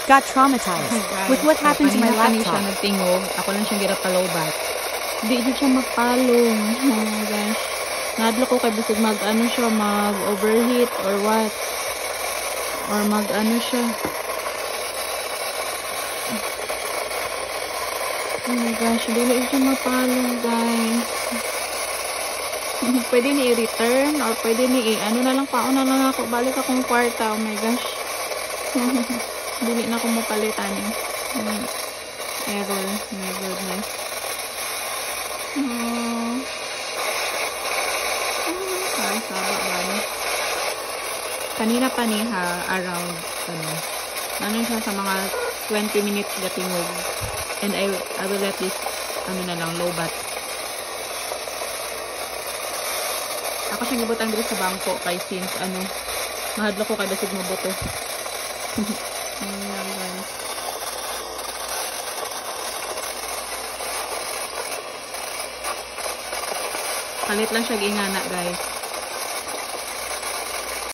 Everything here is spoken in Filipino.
got traumatized with what happened to my Kanina siya laptop. nagtingog. Ako lang siyang girapalobat. Di siya magpalong. Oh my gosh. Nadlo ko kay bisig mag-ano siya, mag-overheat or what. Or mag-ano siya. Oh my gosh, hindi siya mapalong, guys. Pwede ni i-return or pwede ni ano na lang, pauna lang ako. Balik akong kwarta. Oh my gosh. Dili na ako mapalitan. Error. Oh my goodness. Ay, saba ba? Kanina pa ni ha, around, ano siya sa mga 20 minutes gatingog. And I will let this, na lang, low bat. Ako siyang ibutang dito sa bangko kay since, mahadlo ko kay basig mabuto. Ayan, guys. Palit lang siya gingana, guys.